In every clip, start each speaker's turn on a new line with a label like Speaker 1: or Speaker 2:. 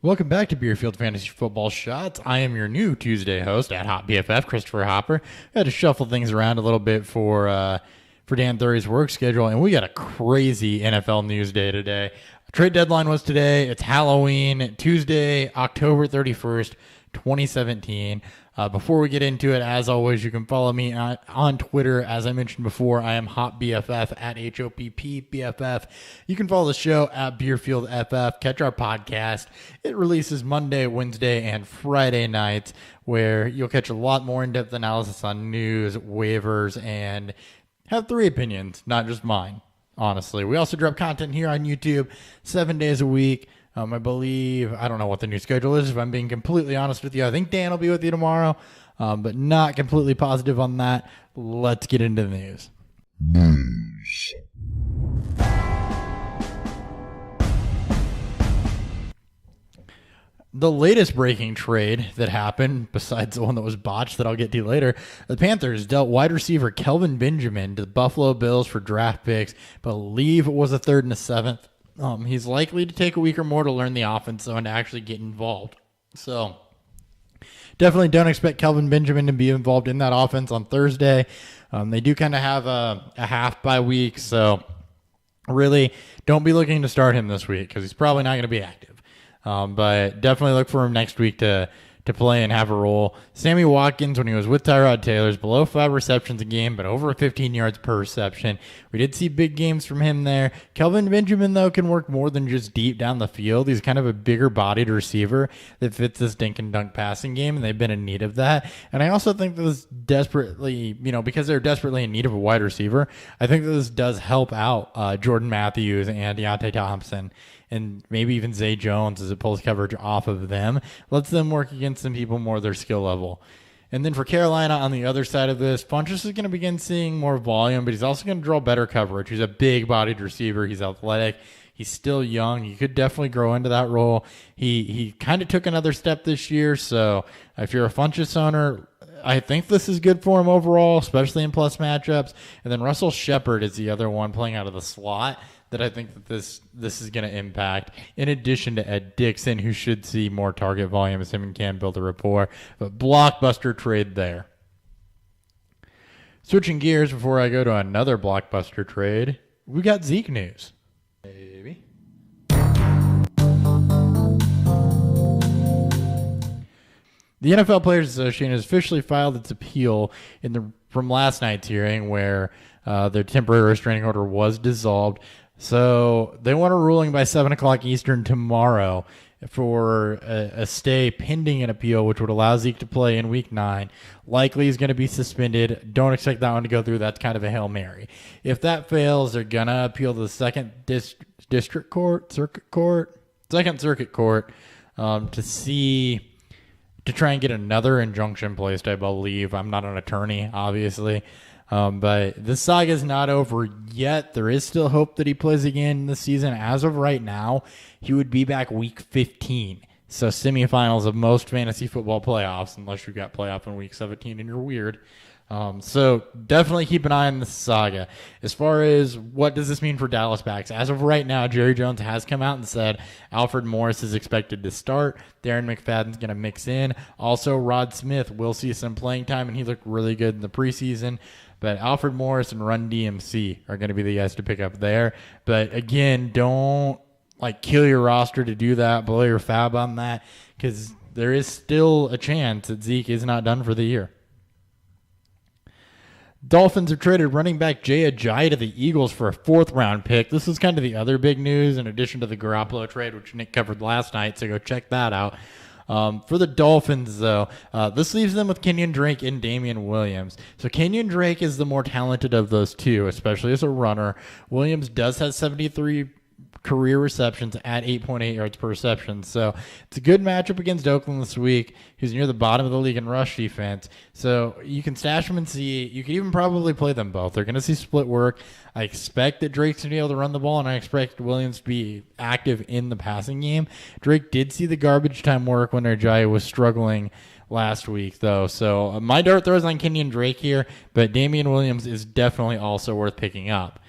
Speaker 1: Welcome back to Beerfield Fantasy Football Shots. I am your new Tuesday host at Hot BFF, Christopher Hopper. I had to shuffle things around a little bit for Dan Thury's work schedule, and we got a crazy NFL news day today. Trade deadline was today. It's Halloween, Tuesday, October 31st, 2017. Before we get into it, as always, you can follow me on Twitter. As I mentioned before, I am Hop BFF at HOPPBFF. You can follow the show at Beerfield FF. Catch our podcast. It releases Monday, Wednesday, and Friday nights, where you'll catch a lot more in-depth analysis on news, waivers, and have three opinions, not just mine, honestly. We also drop content here on YouTube 7 days a week. I believe, I don't know what the new schedule is, if I'm being completely honest with you. I think Dan will be with you tomorrow, but not completely positive on that. Let's get into the news. The latest breaking trade that happened, besides the one that was botched that I'll get to later, the Panthers dealt wide receiver Kelvin Benjamin to the Buffalo Bills for draft picks. Believe it was a third and a seventh. He's likely to take a week or more to learn the offense, though, and to actually get involved. So, definitely don't expect Kelvin Benjamin to be involved in that offense on Thursday. They do kind of have a half bye week, so really don't be looking to start him this week because he's probably not going to be active. But definitely look for him next week to play and have a role. Sammy Watkins, when he was with Tyrod Taylor, is below 5 receptions a game, but over 15 yards per reception. We did see big games from him there. Kelvin Benjamin, though, can work more than just deep down the field. He's kind of a bigger-bodied receiver that fits this dink-and-dunk passing game, and they've been in need of that. And I also think that this desperately, because they're desperately in need of a wide receiver, I think that this does help out Jordan Matthews and Deontay Thompson, and maybe even Zay Jones as it pulls coverage off of them. Lets them work against some people more their skill level. And then for Carolina on the other side of this, Funchess is going to begin seeing more volume, but he's also going to draw better coverage. He's a big-bodied receiver. He's athletic. He's still young. He could definitely grow into that role. He kind of took another step this year, so if you're a Funchess owner, I think this is good for him overall, especially in plus matchups. And then Russell Shepard is the other one playing out of the slot that I think that this is going to impact, in addition to Ed Dixon, who should see more target volume as him and Cam build a rapport. But blockbuster trade there. Switching gears before I go to another blockbuster trade, we got Zeke news. Maybe. The NFL Players Association has officially filed its appeal from last night's hearing where their temporary restraining order was dissolved. So they want a ruling by 7 o'clock Eastern tomorrow for a stay pending an appeal, which would allow Zeke to play in Week 9. Likely he's going to be suspended. Don't expect that one to go through. That's kind of a Hail Mary. If that fails, they're going to appeal to the Second Circuit Court, to try and get another injunction placed, I believe. I'm not an attorney, obviously. But this saga is not over yet. There is still hope that he plays again this season. As of right now, he would be back Week 15. So semifinals of most fantasy football playoffs, unless you've got playoff in Week 17 and you're weird. So definitely keep an eye on this saga. As far as what does this mean for Dallas backs, as of right now, Jerry Jones has come out and said Alfred Morris is expected to start. Darren McFadden's going to mix in. Also, Rod Smith will see some playing time, and he looked really good in the preseason. But Alfred Morris and Run DMC are going to be the guys to pick up there. But again, don't kill your roster to do that, blow your fab on that, because there is still a chance that Zeke is not done for the year. Dolphins have traded running back Jay Ajayi to the Eagles for a 4th-round pick. This is kind of the other big news in addition to the Garoppolo trade, which Nick covered last night, so go check that out. For the Dolphins, though, this leaves them with Kenyon Drake and Damian Williams. So Kenyon Drake is the more talented of those two, especially as a runner. Williams does have 73 career receptions at 8.8 yards per reception. So it's a good matchup against Oakland this week, who's near the bottom of the league in rush defense. So you can stash them and see. You could even probably play them both. They're going to see split work. I expect that Drake's going to be able to run the ball, and I expect Williams to be active in the passing game. Drake did see the garbage time work when Ajayi was struggling last week, though. So my dart throws on Kenyon Drake here, but Damian Williams is definitely also worth picking up.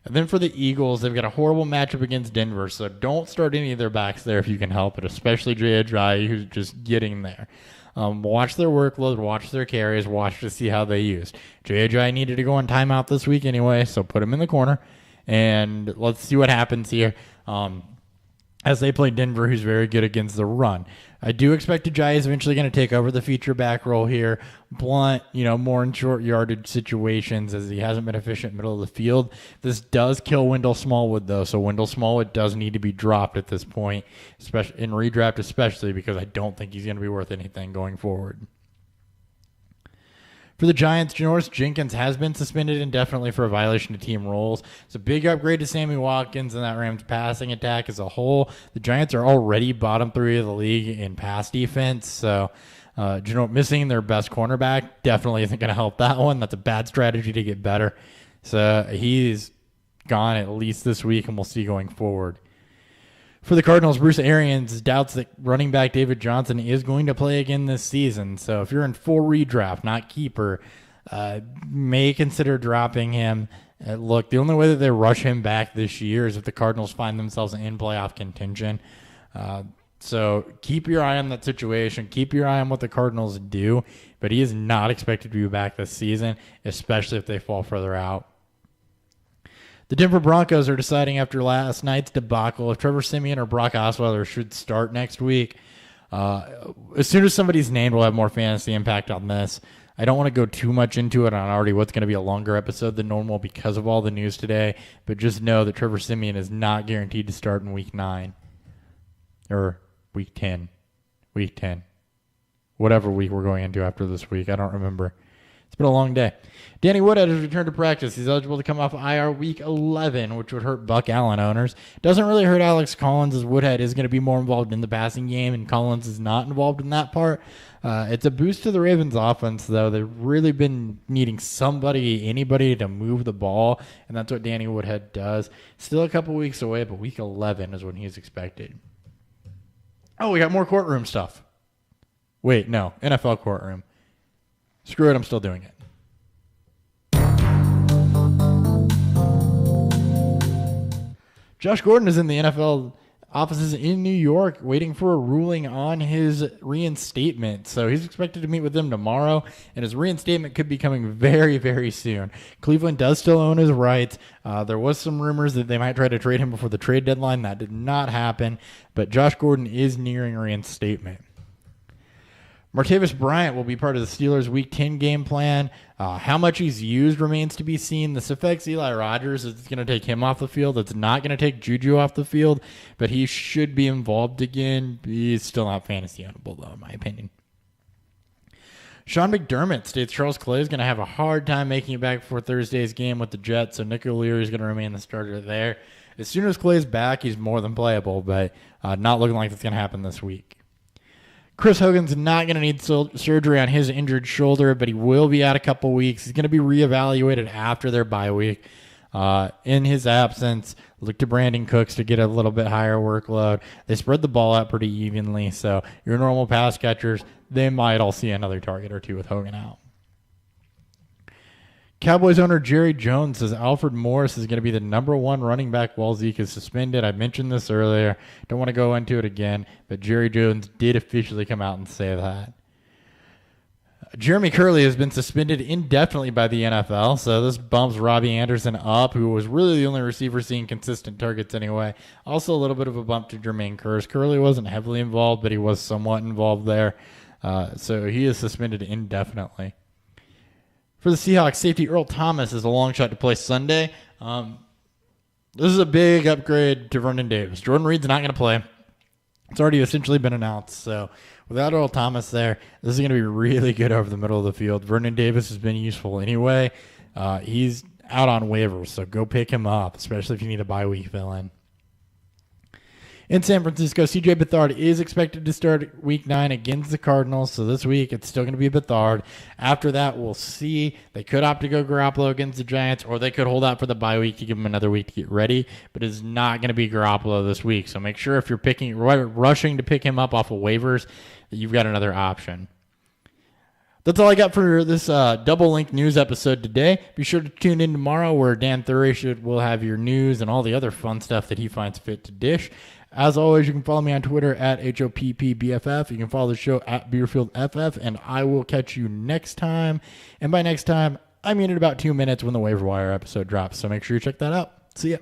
Speaker 1: And then for the Eagles, they've got a horrible matchup against Denver, so don't start any of their backs there if you can help it, especially Jay Ajayi, who's just getting there. Watch their workload, watch their carries, watch to see how they used. Jay Ajayi needed to go on timeout this week anyway, so put him in the corner, and let's see what happens here. As they play Denver, who's very good against the run. I do expect Ajayi is eventually going to take over the feature back role here. Blunt, more in short yardage situations as he hasn't been efficient middle of the field. This does kill Wendell Smallwood, though, so Wendell Smallwood does need to be dropped at this point, especially in redraft, especially because I don't think he's going to be worth anything going forward. For the Giants, Janoris Jenkins has been suspended indefinitely for a violation of team rules. It's a big upgrade to Sammy Watkins and that Rams passing attack as a whole. The Giants are already bottom 3 of the league in pass defense, so missing their best cornerback definitely isn't going to help that one. That's a bad strategy to get better. So he's gone at least this week, and we'll see going forward. For the Cardinals, Bruce Arians doubts that running back David Johnson is going to play again this season. So if you're in full redraft, not keeper, may consider dropping him. Look, the only way that they rush him back this year is if the Cardinals find themselves in playoff contention. So keep your eye on that situation. Keep your eye on what the Cardinals do. But he is not expected to be back this season, especially if they fall further out. The Denver Broncos are deciding after last night's debacle if Trevor Siemian or Brock Osweiler should start next week. As soon as somebody's named, we'll have more fantasy impact on this. I don't want to go too much into it on already what's going to be a longer episode than normal because of all the news today, but just know that Trevor Siemian is not guaranteed to start in Week 9 or Week 10. Week 10. Whatever week we're going into after this week. I don't remember. It's been a long day. Danny Woodhead has returned to practice. He's eligible to come off IR Week 11, which would hurt Buck Allen owners. Doesn't really hurt Alex Collins, as Woodhead is going to be more involved in the passing game, and Collins is not involved in that part. It's a boost to the Ravens' offense, though. They've really been needing anybody to move the ball, and that's what Danny Woodhead does. Still a couple weeks away, but Week 11 is when he's expected. Oh, we got more courtroom stuff. Wait, no, NFL courtroom. Screw it, I'm still doing it. Josh Gordon is in the NFL offices in New York waiting for a ruling on his reinstatement. So he's expected to meet with them tomorrow, and his reinstatement could be coming very, very soon. Cleveland does still own his rights. There was some rumors that they might try to trade him before the trade deadline. That did not happen, but Josh Gordon is nearing reinstatement. Martavis Bryant will be part of the Steelers' Week 10 game plan. How much he's used remains to be seen. This affects Eli Rogers. It's going to take him off the field. It's not going to take Juju off the field, but he should be involved again. He's still not fantasy ownable, though, in my opinion. Sean McDermott states Charles Clay is going to have a hard time making it back for Thursday's game with the Jets, so Nick O'Leary is going to remain the starter there. As soon as Clay's back, he's more than playable, but not looking like it's going to happen this week. Chris Hogan's not going to need surgery on his injured shoulder, but he will be out a couple weeks. He's going to be reevaluated after their bye week. In his absence, look to Brandon Cooks to get a little bit higher workload. They spread the ball out pretty evenly, so your normal pass catchers, they might all see another target or two with Hogan out. Cowboys owner Jerry Jones says Alfred Morris is going to be the number one running back while Zeke is suspended. I mentioned this earlier. Don't want to go into it again, but Jerry Jones did officially come out and say that. Jeremy Curley has been suspended indefinitely by the NFL, so this bumps Robbie Anderson up, who was really the only receiver seeing consistent targets anyway. Also a little bit of a bump to Jermaine Kearse. Curley wasn't heavily involved, but he was somewhat involved there. So he is suspended indefinitely. For the Seahawks, safety Earl Thomas is a long shot to play Sunday. This is a big upgrade to Vernon Davis. Jordan Reed's not going to play. It's already essentially been announced. So without Earl Thomas there, this is going to be really good over the middle of the field. Vernon Davis has been useful anyway. He's out on waivers, so go pick him up, especially if you need a bye week fill-in. In San Francisco, C.J. Beathard is expected to start Week 9 against the Cardinals, so this week it's still going to be Beathard. After that, we'll see. They could opt to go Garoppolo against the Giants, or they could hold out for the bye week to give him another week to get ready, but it's not going to be Garoppolo this week, so make sure if you're rushing to pick him up off of waivers that you've got another option. That's all I got for this double link news episode today. Be sure to tune in tomorrow where Dan Thuray will have your news and all the other fun stuff that he finds fit to dish. As always, you can follow me on Twitter at HOPPBFF. You can follow the show at BeerfieldFF, and I will catch you next time. And by next time, I mean in about 2 minutes when the waiver wire episode drops. So make sure you check that out. See ya.